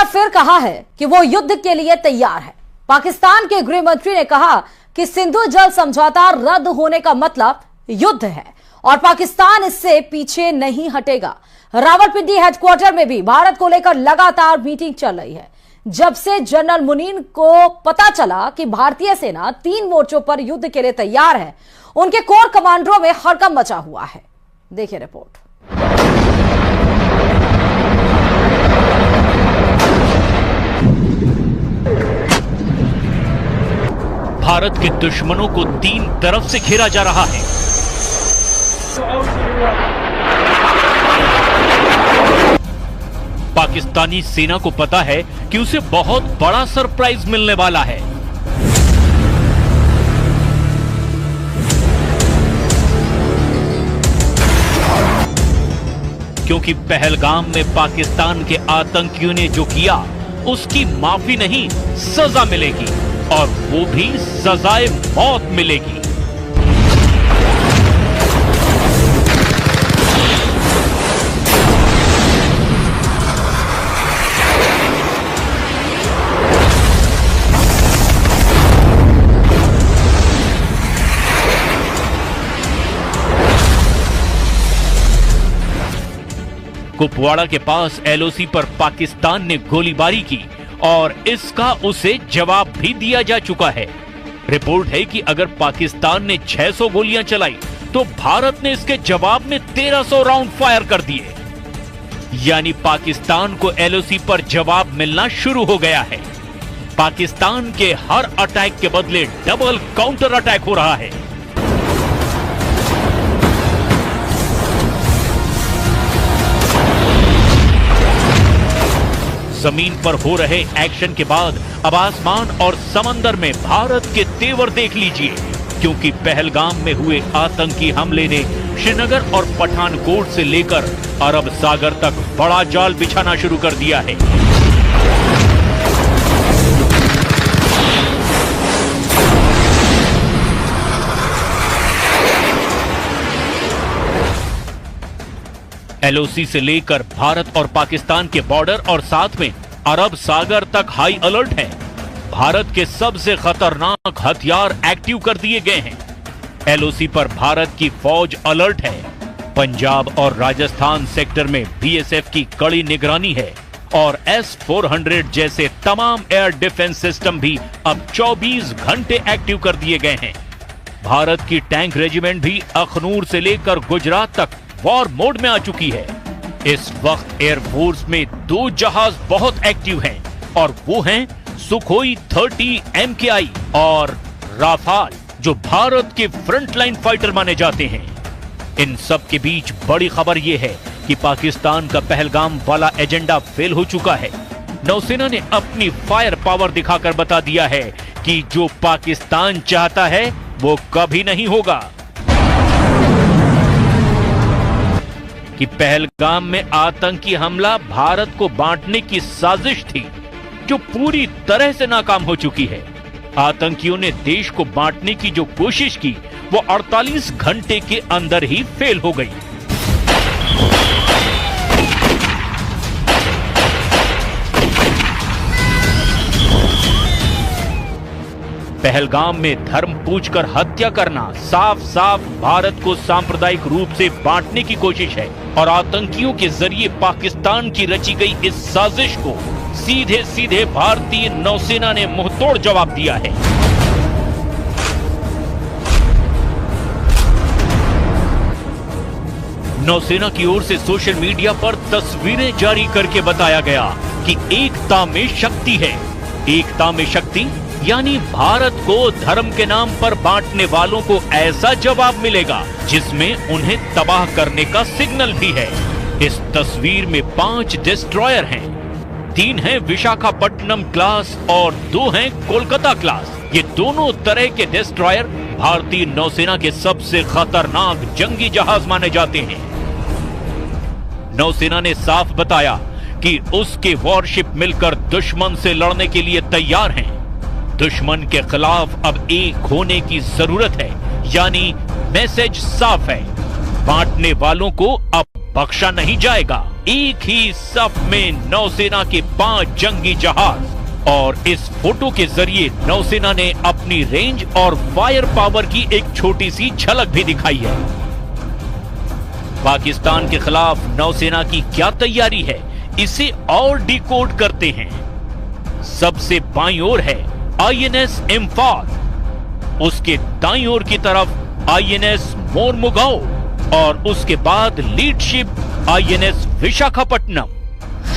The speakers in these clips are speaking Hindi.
बार फिर कहा है कि वो युद्ध के लिए तैयार है। पाकिस्तान के गृह मंत्री ने कहा कि सिंधु जल समझौता रद्द होने का मतलब युद्ध है और पाकिस्तान इससे पीछे नहीं हटेगा। रावलपिंडी हेडक्वार्टर में भी भारत को लेकर लगातार मीटिंग चल रही है। जब से जनरल मुनीर को पता चला कि भारतीय सेना 3 मोर्चों पर युद्ध के लिए तैयार है, उनके कोर कमांडरों में हड़कंप मचा हुआ है। देखिए रिपोर्ट। भारत के दुश्मनों को 3 तरफ से घेरा जा रहा है। पाकिस्तानी सेना को पता है कि उसे बहुत बड़ा सरप्राइज मिलने वाला है। क्योंकि पहलगाम में पाकिस्तान के आतंकियों ने जो किया उसकी माफी नहीं, सजा मिलेगी और वो भी सजाए मौत मिलेगी। कुपवाड़ा के पास एलओसी पर पाकिस्तान ने गोलीबारी की और इसका उसे जवाब भी दिया जा चुका है। रिपोर्ट है कि अगर पाकिस्तान ने 600 गोलियां चलाई तो भारत ने इसके जवाब में 1300 राउंड फायर कर दिए। यानी पाकिस्तान को एलओसी पर जवाब मिलना शुरू हो गया है। पाकिस्तान के हर अटैक के बदले डबल काउंटर अटैक हो रहा है। जमीन पर हो रहे एक्शन के बाद अब आसमान और समंदर में भारत के तेवर देख लीजिए, क्योंकि पहलगाम में हुए आतंकी हमले ने श्रीनगर और पठानकोट से लेकर अरब सागर तक बड़ा जाल बिछाना शुरू कर दिया है। एलओसी से लेकर भारत और पाकिस्तान के बॉर्डर और साथ में अरब सागर तक हाई अलर्ट है। भारत के सबसे खतरनाक हथियार एक्टिव कर दिए गए हैं। एलओसी पर भारत की फौज अलर्ट है। पंजाब और राजस्थान सेक्टर में बीएसएफ की कड़ी निगरानी है और S-400 जैसे तमाम एयर डिफेंस सिस्टम भी अब 24 घंटे एक्टिव कर दिए गए हैं। भारत की टैंक रेजिमेंट भी अखनूर से लेकर गुजरात तक वॉर मोड में आ चुकी है। इस वक्त एयरफोर्स में 2 जहाज बहुत एक्टिव हैं और वो हैं सुखोई 30 MKI और राफाल, जो भारत के फ्रंटलाइन फाइटर माने जाते हैं। इन सब के बीच बड़ी खबर यह है कि पाकिस्तान का पहलगाम वाला एजेंडा फेल हो चुका है। नौसेना ने अपनी फायर पावर दिखाकर बता दिया है कि जो पाकिस्तान चाहता है वो कभी नहीं होगा। कि पहलगाम में आतंकी हमला भारत को बांटने की साजिश थी, जो पूरी तरह से नाकाम हो चुकी है। आतंकियों ने देश को बांटने की जो कोशिश की वो 48 घंटे के अंदर ही फेल हो गई। पहलगाम में धर्म पूछकर हत्या करना साफ साफ भारत को सांप्रदायिक रूप से बांटने की कोशिश है और आतंकियों के जरिए पाकिस्तान की रची गई इस साजिश को सीधे सीधे भारतीय नौसेना ने मुंहतोड़ जवाब दिया है। नौसेना की ओर से सोशल मीडिया पर तस्वीरें जारी करके बताया गया कि एकता में शक्ति है। एकता में शक्ति यानी भारत को धर्म के नाम पर बांटने वालों को ऐसा जवाब मिलेगा जिसमें उन्हें तबाह करने का सिग्नल भी है। इस तस्वीर में 5 डिस्ट्रॉयर हैं। 3 हैं विशाखापट्टनम क्लास और 2 हैं कोलकाता क्लास। ये दोनों तरह के डिस्ट्रॉयर भारतीय नौसेना के सबसे खतरनाक जंगी जहाज माने जाते हैं। नौसेना ने साफ बताया कि उसके वॉरशिप मिलकर दुश्मन से लड़ने के लिए तैयार हैं। दुश्मन के खिलाफ अब एक होने की जरूरत है, यानी मैसेज साफ है, बांटने वालों को अब बख्शा नहीं जाएगा। एक ही सफ में नौसेना के 5 जंगी जहाज। और इस फोटो के जरिए नौसेना ने अपनी रेंज और फायर पावर की एक छोटी सी झलक भी दिखाई है। पाकिस्तान के खिलाफ नौसेना की क्या तैयारी है, इसे और डिकोड करते हैं। सबसे बाईं ओर है आईएनएस इम्फाल, उसके दाईं ओर की तरफ आईएनएस मोरमुगाओ और उसके बाद लीड शिप आईएनएस विशाखापट्टनम।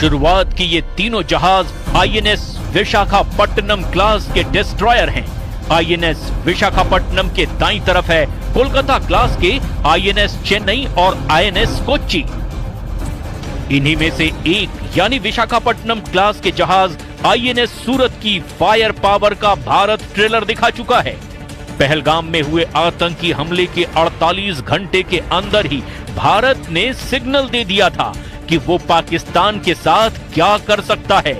शुरुआत की ये तीनों जहाज आईएनएस विशाखापट्टनम क्लास के डिस्ट्रॉयर हैं। आईएनएस विशाखापट्टनम के दाईं तरफ है कोलकाता क्लास के आईएनएस चेन्नई और आईएनएस कोच्चि। इन्हीं में से एक यानी विशाखापट्टनम क्लास के जहाज आईएनएस सूरत की फायर पावर का भारत ट्रेलर दिखा चुका है। पहलगाम में हुए आतंकी हमले के 48 घंटे के अंदर ही भारत ने सिग्नल दे दिया था कि वो पाकिस्तान के साथ क्या कर सकता है।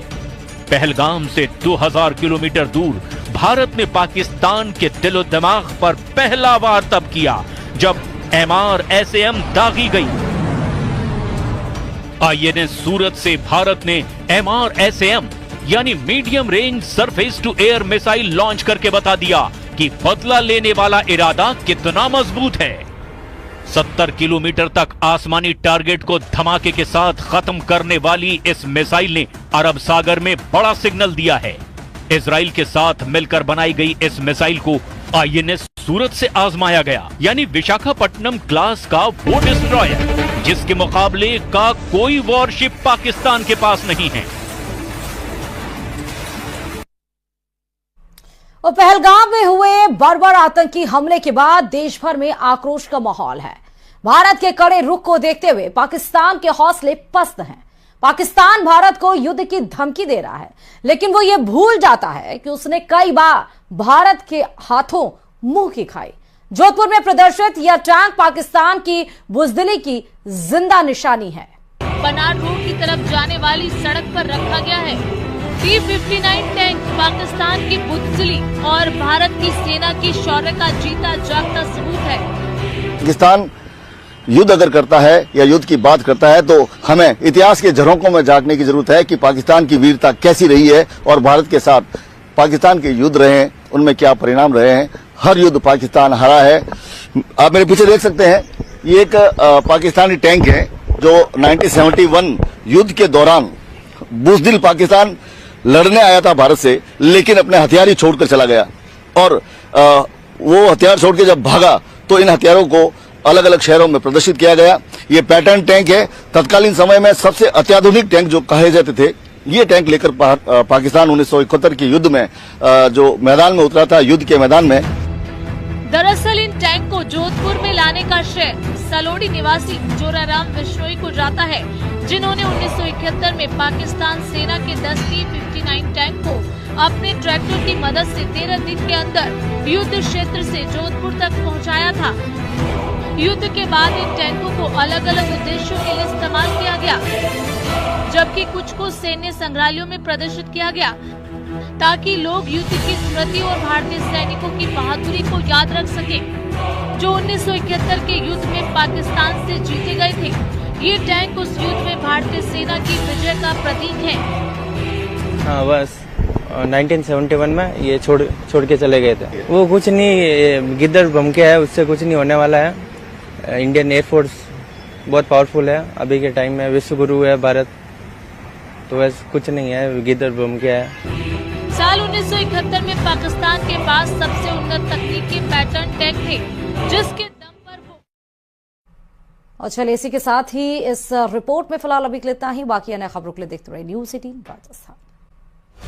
पहलगाम से 2000 किलोमीटर दूर भारत ने पाकिस्तान के दिलो दिमाग पर पहला वार तब किया जब MRSAM दागी गई। आईएनएस सूरत से भारत ने MRSAM यानी medium range surface to air missile launch करके बता दिया कि बदला लेने वाला इरादा कितना मजबूत है। 70 किलोमीटर तक आसमानी टारगेट को धमाके के साथ खत्म करने वाली इस मिसाइल ने अरब सागर में बड़ा सिग्नल दिया है। इजराइल के साथ मिलकर बनाई गई इस मिसाइल को आईएनएस सूरत से आजमाया गया, यानी विशाखापट्टनम क्लास का वो डिस्ट्रॉयर जिसके मुकाबले का कोई वॉरशिप पाकिस्तान के पास नहीं है। और पहलगाम में हुए बर्बर आतंकी हमले के बाद देश भर में आक्रोश का माहौल है। भारत के कड़े रुख को देखते हुए पाकिस्तान के हौसले पस्त हैं। पाकिस्तान भारत को युद्ध की धमकी दे रहा है, लेकिन वो ये भूल जाता है कि उसने कई बार भारत के हाथों मुंह की खाई। जोधपुर में प्रदर्शित यह टैंक पाकिस्तान की बुजदिली की जिंदा निशानी है। बनार रोड की तरफ जाने वाली सड़क पर रखा गया है T-59 टैंक पाकिस्तान की बुजदिली और भारत की सेना की शौर्य का जीता जागता सबूत है। पाकिस्तान युद्ध अगर करता है या युद्ध की बात करता है तो हमें इतिहास के झरोकों में झांकने की जरूरत है कि पाकिस्तान की वीरता कैसी रही है और भारत के साथ पाकिस्तान के युद्ध रहे हैं उनमें क्या परिणाम रहे हैं। हर युद्ध पाकिस्तान हारा है। आप मेरे पीछे देख सकते हैं, ये एक पाकिस्तानी टैंक है जो 1971 युद्ध के दौरान बुजदिल पाकिस्तान लड़ने आया था भारत से, लेकिन अपने हथियार ही छोड़कर चला गया और वो हथियार छोड़ के जब भागा तो इन हथियारों को अलग अलग शहरों में प्रदर्शित किया गया। ये पैटर्न टैंक है। तत्कालीन समय में सबसे अत्याधुनिक टैंक जो कहे जाते थे, ये टैंक लेकर पाकिस्तान 1971 के युद्ध में जो मैदान में उतरा था, युद्ध के मैदान में। दरअसल इन टैंक को जोधपुर में लाने का श्रेय सलोड़ी निवासी जोराराम बिश्नोई को जाता है, जिन्होंने 1971 में पाकिस्तान सेना के 10 T-59 टैंक को अपने ट्रैक्टर की मदद से 13 दिन के अंदर युद्ध क्षेत्र से जोधपुर तक पहुंचाया था। युद्ध के बाद इन टैंकों को अलग अलग उद्देश्यों के लिए इस्तेमाल किया गया, जबकि कुछ को सैन्य संग्रहालयों में प्रदर्शित किया गया ताकि लोग युद्ध की स्मृति और भारतीय सैनिकों की बहादुरी को याद रख सके जो 1971 के युद्ध में पाकिस्तान से जीते गए थे। ये टैंक उस युद्ध में भारतीय सेना की विजय का प्रतीक है। हाँ, बस 1971 में ये छोड़ के चले गए थे। वो कुछ नहीं, गिद्दड़ बम के है, उससे कुछ नहीं होने वाला है। इंडियन एयरफोर्स बहुत पावरफुल है अभी के टाइम में, विश्व गुरु है भारत, तो वैसे कुछ नहीं है, गिद्दड़ बम के है। साल 1971 में पाकिस्तान के पास सबसे उन्नत तकनीक के पैटर्न टैंक थे, जिसके दम पर वो। और चलिए इसी के साथ ही इस रिपोर्ट में फिलहाल अभी के लिए इतना ही। बाकी अन्य खबरों के लिए देखते रहिए News 18 राजस्थान।